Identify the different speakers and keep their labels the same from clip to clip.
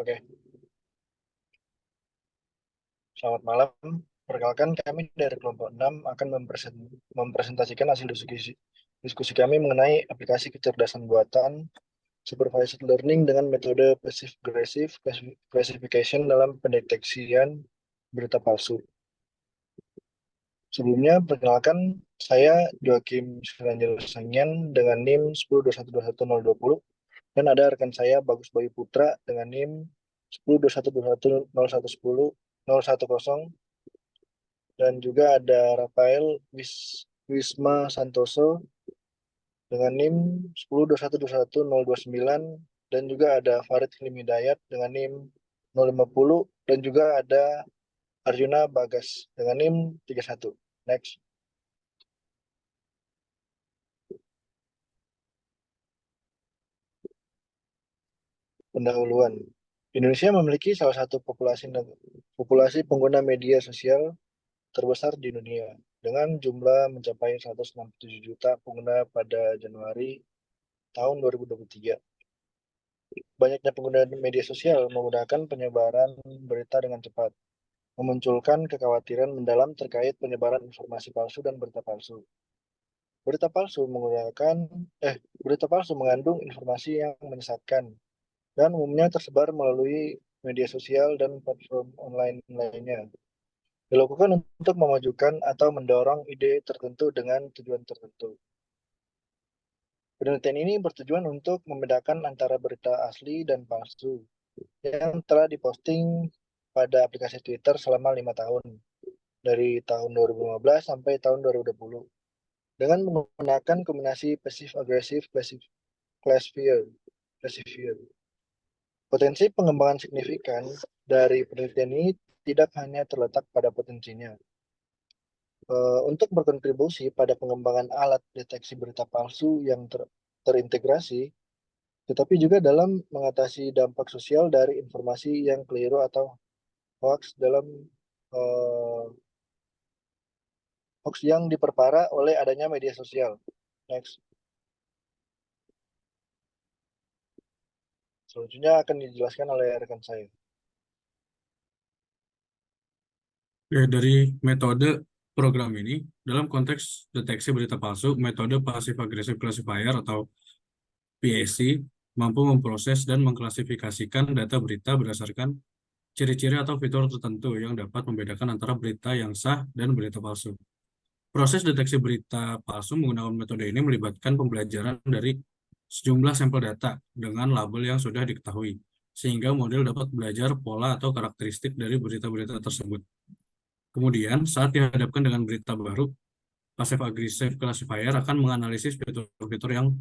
Speaker 1: Oke, selamat malam. Perkenalkan kami dari kelompok 6 akan mempresentasikan hasil diskusi kami mengenai aplikasi kecerdasan buatan supervised learning dengan metode passive aggressive classification dalam pendeteksian berita palsu. Sebelumnya, perkenalkan saya Joakim Suranjel Sangian dengan NIM 1021211020 dan ada rekan saya Bagus Bayu Putra dengan NIM 1021210110 dan juga ada Rafael Wisma Santoso dengan NIM 1021211029 dan juga ada Farid Hilmi Dayat dengan NIM 050 dan juga ada Arjuna Bagas dengan NIM 31. Next. Pendahuluan. Indonesia memiliki salah satu populasi pengguna media sosial terbesar di dunia dengan jumlah mencapai 167 juta pengguna pada Januari tahun 2023. Banyaknya pengguna media sosial menggunakan penyebaran berita dengan cepat, memunculkan kekhawatiran mendalam terkait penyebaran informasi palsu dan berita palsu. Berita palsu menggunakan berita palsu mengandung informasi yang menyesatkan dan umumnya tersebar melalui media sosial dan platform online lainnya. Dilakukan untuk memajukan atau mendorong ide tertentu dengan tujuan tertentu. Penelitian ini bertujuan untuk membedakan antara berita asli dan palsu yang telah diposting pada aplikasi Twitter selama 5 tahun, dari tahun 2015 sampai tahun 2020, dengan menggunakan kombinasi passive-aggressive classifier. Potensi pengembangan signifikan dari penelitian ini tidak hanya terletak pada potensinya untuk berkontribusi pada pengembangan alat deteksi berita palsu yang terintegrasi, tetapi juga dalam mengatasi dampak sosial dari informasi yang keliru atau hoax eh, hoax yang diperparah oleh adanya media sosial. Next. Selanjutnya akan dijelaskan oleh rekan saya.
Speaker 2: Ya, dari metode program ini, dalam konteks deteksi berita palsu, metode Passive Aggressive Classifier atau PAC mampu memproses dan mengklasifikasikan data berita berdasarkan ciri-ciri atau fitur tertentu yang dapat membedakan antara berita yang sah dan berita palsu. Proses deteksi berita palsu menggunakan metode ini melibatkan pembelajaran dari sejumlah sampel data dengan label yang sudah diketahui, sehingga model dapat belajar pola atau karakteristik dari berita-berita tersebut. Kemudian, saat dihadapkan dengan berita baru, passive aggressive classifier akan menganalisis fitur-fitur yang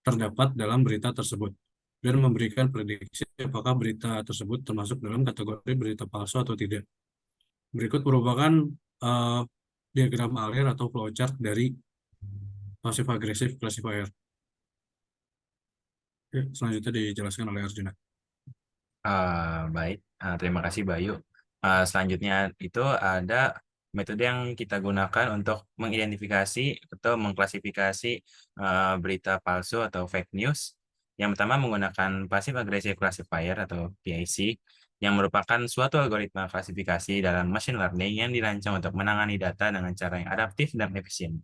Speaker 2: terdapat dalam berita tersebut dan memberikan prediksi apakah berita tersebut termasuk dalam kategori berita palsu atau tidak. Berikut merupakan eh, diagram alir atau flowchart dari passive aggressive classifier. Oke, selanjutnya dijelaskan oleh Arjuna.
Speaker 3: Baik, terima kasih Bayu. Selanjutnya itu ada metode yang kita gunakan untuk mengidentifikasi atau mengklasifikasi berita palsu atau fake news. Yang pertama menggunakan Passive Aggressive Classifier atau PAC, yang merupakan suatu algoritma klasifikasi dalam machine learning yang dirancang untuk menangani data dengan cara yang adaptif dan efisien.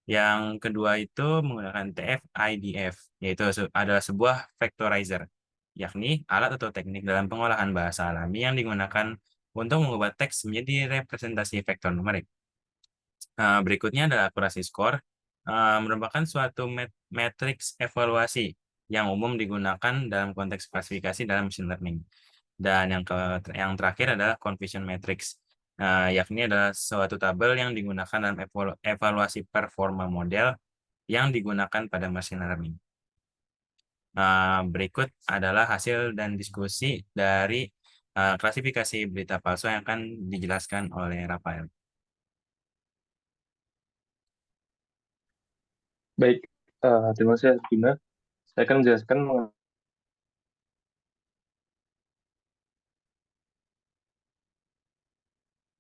Speaker 3: Yang kedua itu menggunakan TF-IDF, yaitu adalah sebuah factorizer, yakni alat atau teknik dalam pengolahan bahasa alami yang digunakan untuk mengubah teks menjadi representasi vektor numerik. Berikutnya adalah akurasi skor, merupakan suatu matriks evaluasi yang umum digunakan dalam konteks klasifikasi dalam machine learning. Dan yang terakhir adalah confusion matrix, yakni adalah suatu tabel yang digunakan dalam evaluasi performa model yang digunakan pada machine learning. Berikut adalah hasil dan diskusi dari klasifikasi berita palsu yang akan dijelaskan oleh Rafael.
Speaker 4: Baik, terima kasih Arjuna. Saya akan menjelaskan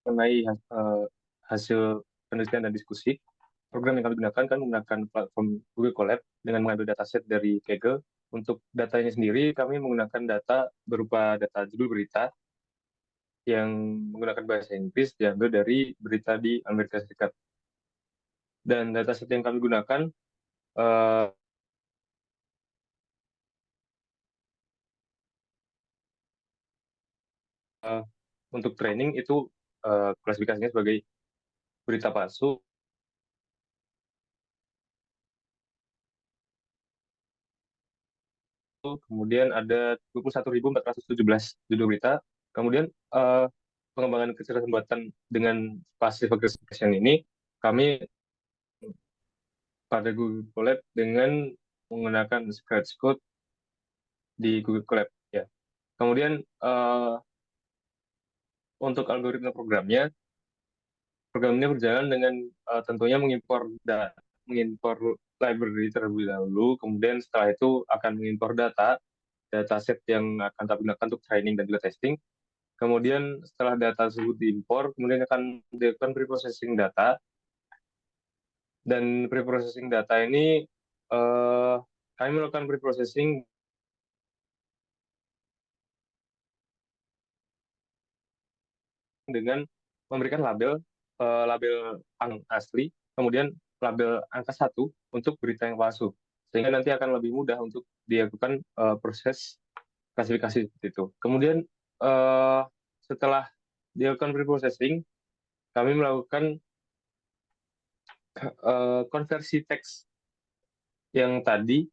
Speaker 4: mengenai hasil penelitian dan diskusi. program yang kami gunakan kan menggunakan platform Google Colab dengan mengambil dataset dari Kaggle. Untuk datanya sendiri, kami menggunakan data berupa data judul berita yang menggunakan bahasa Inggris diambil dari berita di Amerika Serikat. Dan dataset yang kami gunakan eh, untuk training itu klasifikasinya sebagai berita palsu. Kemudian ada 21.417 judul berita. Kemudian pengembangan kecerdasan buatan dengan passive aggressive ini kami pada Google Colab dengan menggunakan Scratch Code di Google Colab ya. Kemudian untuk algoritma programnya, program ini berjalan dengan tentunya mengimpor library terlebih dahulu, kemudian setelah itu akan mengimpor dataset yang akan kita gunakan untuk training dan juga testing. Kemudian setelah data tersebut diimpor, kemudian akan dilakukan preprocessing data. Dan preprocessing data ini kami melakukan preprocessing dengan memberikan label asli, kemudian label angka 1 untuk berita yang palsu. Sehingga nanti akan lebih mudah untuk dilakukan proses klasifikasi seperti itu. Kemudian setelah dilakukan preprocessing, kami melakukan konversi teks yang tadi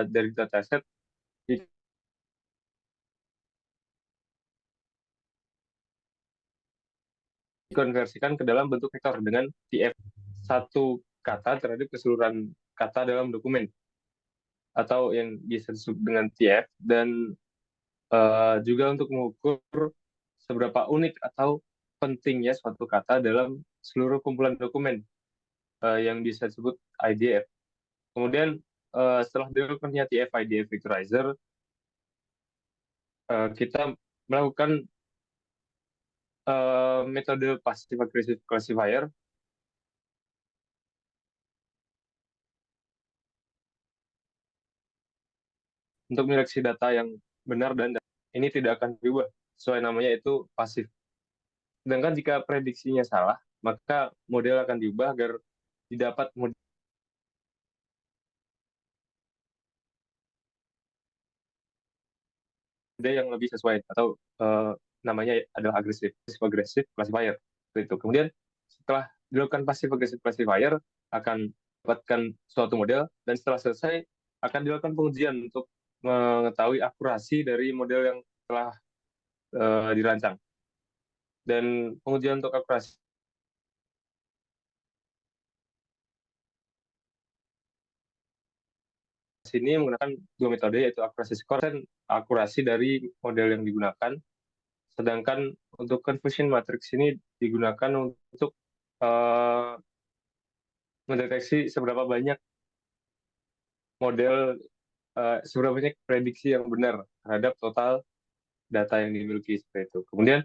Speaker 4: dari dataset dikonversikan ke dalam bentuk vektor dengan TF satu kata terhadap keseluruhan kata dalam dokumen atau yang biasa disebut dengan TF, dan juga untuk mengukur seberapa unik atau pentingnya suatu kata dalam seluruh kumpulan dokumen yang bisa disebut IDF. Kemudian setelah dilakukannya TF IDF vectorizer, kita melakukan metode passive aggressive classifier untuk menyeleksi data yang benar dan ini tidak akan berubah sesuai namanya itu pasif. Sedangkan jika prediksinya salah, maka model akan diubah agar didapat model yang lebih sesuai atau namanya adalah agresif classifier. Itu. Kemudian setelah dilakukan passive aggressive classifier akan dapatkan suatu model, dan setelah selesai akan dilakukan pengujian untuk mengetahui akurasi dari model yang telah dirancang. Dan pengujian untuk akurasi ini menggunakan dua metode, yaitu akurasi skor dan akurasi dari model yang digunakan. Sedangkan untuk confusion matrix ini digunakan untuk mendeteksi seberapa banyak model, seberapa banyak prediksi yang benar terhadap total data yang dimiliki seperti itu. Kemudian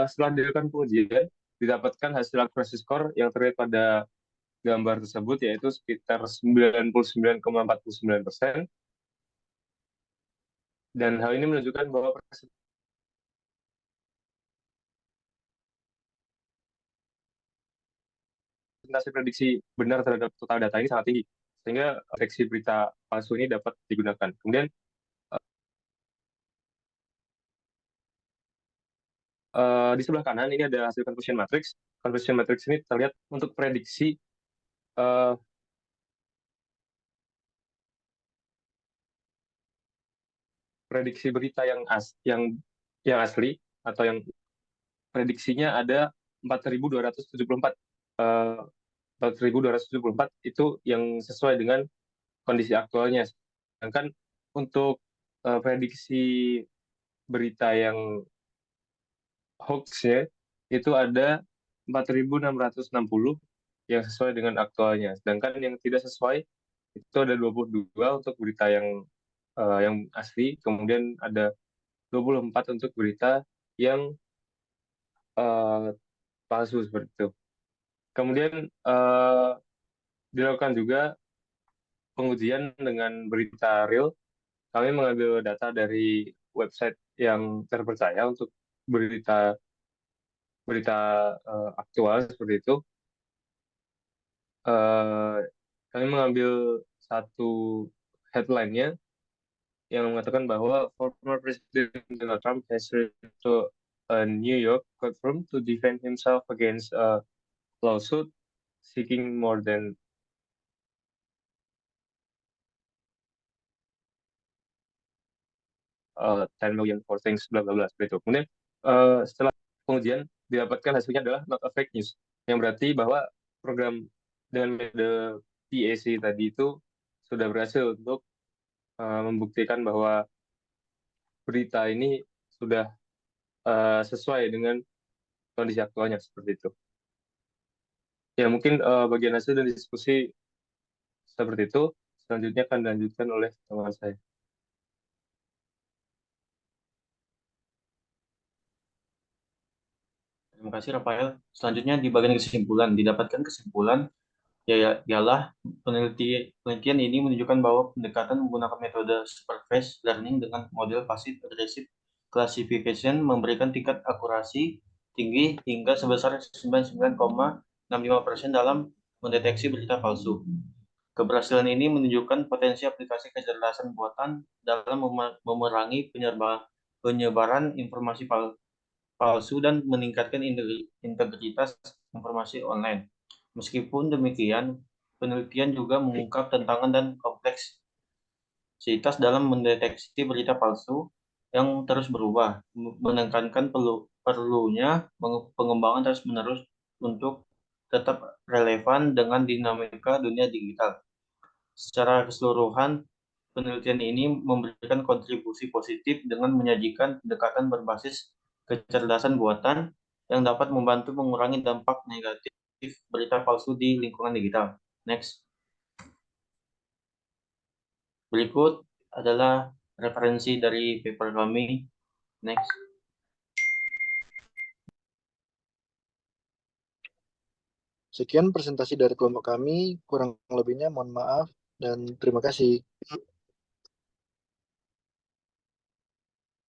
Speaker 4: setelah dilakukan pengujian, didapatkan hasil akurasi skor yang terlihat pada gambar tersebut, yaitu sekitar 99,49%. Dan hal ini menunjukkan bahwa presentasi prediksi benar terhadap total data ini sangat tinggi, sehingga deteksi berita palsu ini dapat digunakan. Kemudian di sebelah kanan ini ada hasil confusion matrix. Confusion matrix ini terlihat untuk prediksi prediksi berita yang asli atau yang prediksinya ada 4.274. 4.274 itu yang sesuai dengan kondisi aktualnya. Sedangkan untuk prediksi berita yang hoax-nya itu ada 4.660 yang sesuai dengan aktualnya. Sedangkan yang tidak sesuai itu ada 22 untuk berita yang asli, kemudian ada 24 untuk berita yang palsu seperti itu. Kemudian dilakukan juga pengujian dengan berita real. Kami mengambil data dari website yang terpercaya untuk berita berita aktual seperti itu. Eh, Kami mengambil satu headline-nya yang mengatakan bahwa former President Donald Trump has returned to New York courtroom to defend himself against a lawsuit seeking more than 10 million for things bla bla bla seperti itu. Kemudian setelah pengujian didapatkan hasilnya adalah not a fake news, yang berarti bahwa program dengan metode PAC tadi itu sudah berhasil untuk membuktikan bahwa berita ini sudah sesuai dengan kondisi aktualnya seperti itu. Ya mungkin bagian hasil dan diskusi seperti itu selanjutnya akan dilanjutkan oleh teman saya.
Speaker 5: Terima kasih, Rafael. Selanjutnya di bagian kesimpulan, didapatkan kesimpulan ialah penelitian ini menunjukkan bahwa pendekatan menggunakan metode supervised learning dengan model passive aggressive classification memberikan tingkat akurasi tinggi hingga sebesar 99,65% dalam mendeteksi berita palsu. Keberhasilan ini menunjukkan potensi aplikasi kecerdasan buatan dalam memerangi penyebaran informasi palsu dan meningkatkan integritas informasi online. Meskipun demikian, penelitian juga mengungkap tantangan dan kompleksitas dalam mendeteksi berita palsu yang terus berubah, menekankan perlunya pengembangan terus-menerus untuk tetap relevan dengan dinamika dunia digital. Secara keseluruhan, penelitian ini memberikan kontribusi positif dengan menyajikan pendekatan berbasis kecerdasan buatan yang dapat membantu mengurangi dampak negatif berita palsu di lingkungan digital. Next. Berikut adalah referensi dari paper kami. Next.
Speaker 1: Sekian presentasi dari kelompok kami, kurang lebihnya mohon maaf dan terima kasih.